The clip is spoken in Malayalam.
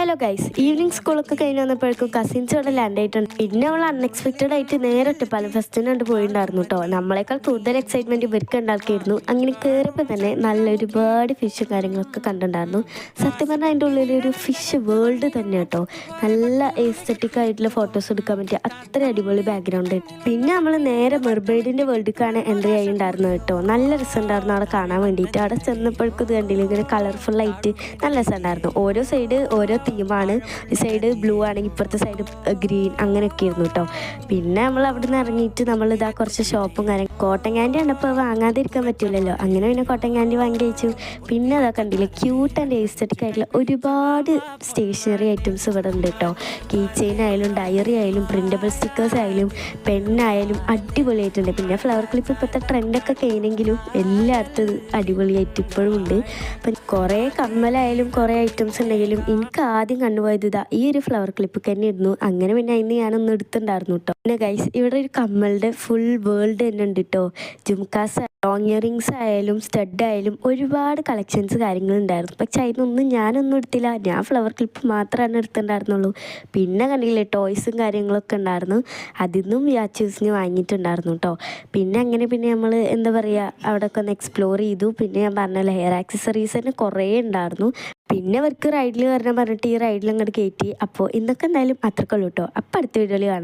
ഹലോ ഗൈസ്, ഈവനിങ് സ്കൂളൊക്കെ കഴിഞ്ഞ് വന്നപ്പോഴേക്കും കസിൻസ് ഇവിടെ ലാൻഡ് ആയിട്ടുണ്ട്. പിന്നെ അവൾ അൺഎക്സ്പെക്റ്റഡ് ആയിട്ട് നേരെ ഒറ്റപ്പാലം ഫെസ്റ്റിന് കണ്ട് പോയിട്ടുണ്ടായിരുന്നു കേട്ടോ. നമ്മളെക്കാൾ കൂടുതൽ എക്സൈറ്റ്മെന്റ് ഇവർക്ക് ഉണ്ടാക്കിയിരുന്നു. അങ്ങനെ കയറിയപ്പോൾ തന്നെ നല്ല ഒരുപാട് ഫിഷ് കാര്യങ്ങളൊക്കെ കണ്ടിട്ടുണ്ടായിരുന്നു. സത്യം പറഞ്ഞാൽ അതിൻ്റെ ഉള്ളിൽ ഒരു ഫിഷ് വേൾഡ് തന്നെ കേട്ടോ. നല്ല എസ്തെറ്റിക് ആയിട്ടുള്ള ഫോട്ടോസ് എടുക്കാൻ പറ്റിയ അത്ര അടിപൊളി ബാക്ക്ഗ്രൗണ്ട്. പിന്നെ നമ്മൾ നേരെ മെർബൈഡിൻ്റെ വേൾഡിലേക്കാണ് എൻട്രി ആയിട്ടുണ്ടായിരുന്നത് കേട്ടോ. നല്ല രസമുണ്ടായിരുന്നു അവിടെ കാണാൻ വേണ്ടിയിട്ട്. അവിടെ ചെന്നപ്പോഴേക്കും ഇത് കണ്ടില്ല, ഇങ്ങനെ കളർഫുള്ളായിട്ട് നല്ല രസമുണ്ടായിരുന്നു. ഓരോ സൈഡ് ഓരോ തീമാണ്. ഈ സൈഡ് ബ്ലൂ ആണെങ്കിൽ ഇപ്പുറത്തെ സൈഡ് ഗ്രീൻ, അങ്ങനെയൊക്കെ ആയിരുന്നു കേട്ടോ. പിന്നെ നമ്മൾ അവിടെ നിന്ന് ഇറങ്ങിയിട്ട് നമ്മളിതാ കുറച്ച് ഷോപ്പും കാര്യം കോട്ടൺ ക്യാൻഡി കണ്ടപ്പോൾ വാങ്ങാതിരിക്കാൻ പറ്റില്ലല്ലോ. അങ്ങനെ പിന്നെ കോട്ടൺ ക്യാൻഡി വാങ്ങി കഴിച്ചു. പിന്നെ അതാ കണ്ടില്ലേ, ക്യൂട്ട് ആൻഡ് എസ്തെറ്റിക് ആയിട്ടുള്ള ഒരുപാട് സ്റ്റേഷനറി ഐറ്റംസ് ഇവിടെ ഉണ്ട് കേട്ടോ. കീ ചെയിൻ ആയാലും ഡയറി ആയാലും പ്രിൻ്റബിൾ സ്റ്റിക്കേഴ്സ് ആയാലും പെന്നായാലും അടിപൊളിയായിട്ടുണ്ട്. പിന്നെ ഫ്ലവർ ക്ലിപ്പ് ഇപ്പോഴത്തെ ട്രെൻഡൊക്കെ കഴിഞ്ഞെങ്കിലും എല്ലായിടത്തും അടിപൊളിയായിട്ട് ഇപ്പോഴും ഉണ്ട്. അപ്പം കുറേ കമ്മലായാലും കുറേ ഐറ്റംസ് ഉണ്ടെങ്കിലും എനിക്ക് ആദ്യം കണ്ടുപോയത് ഇതാ ഈ ഒരു ഫ്ലവർ ക്ലിപ്പ് തന്നെ ഇരുന്നു. അങ്ങനെ പിന്നെ അതിന് ഞാനൊന്ന് എടുത്തിട്ടുണ്ടായിരുന്നു കേട്ടോ. പിന്നെ ഗൈസ്, ഇവിടെ ഒരു കമ്മലുടെ ഫുൾ വേൾഡ് തന്നെ ഉണ്ട് കേട്ടോ. ജുംകാസ്, ലോങ് ഇയറിങ്സ് ആയാലും സ്റ്റഡ് ആയാലും ഒരുപാട് കളക്ഷൻസ് കാര്യങ്ങളുണ്ടായിരുന്നു. പക്ഷെ അതിനൊന്നും ഞാനൊന്നും എടുത്തില്ല. ഞാൻ ഫ്ലവർ ക്ലിപ്പ് മാത്രമാണ് എടുത്തിട്ടുണ്ടായിരുന്നുള്ളൂ. പിന്നെ കണ്ടില്ലേ, ടോയ്സും കാര്യങ്ങളൊക്കെ ഉണ്ടായിരുന്നു. അതിൽ നിന്നും യാച്ചൂസിന് വാങ്ങിയിട്ടുണ്ടായിരുന്നു കേട്ടോ. പിന്നെ നമ്മൾ എന്താ പറയുക, അവിടെയൊക്കെ ഒന്ന് എക്സ്പ്ലോർ ചെയ്തു. പിന്നെ ഞാൻ പറഞ്ഞല്ലോ, ഹെയർ ആക്സസറീസ് തന്നെ കുറേ ഉണ്ടായിരുന്നു. പിന്നെ അവർക്ക് റൈഡിൽ വരണം പറഞ്ഞിട്ട് ഈ റൈഡിൽ അങ്ങോട്ട് കയറ്റി. അപ്പോൾ ഇന്നൊക്കെ എന്തായാലും അത്രക്കുള്ളൂ കേട്ടോ. അപ്പോൾ അടുത്ത വീഡിയോയിൽ കാണാം.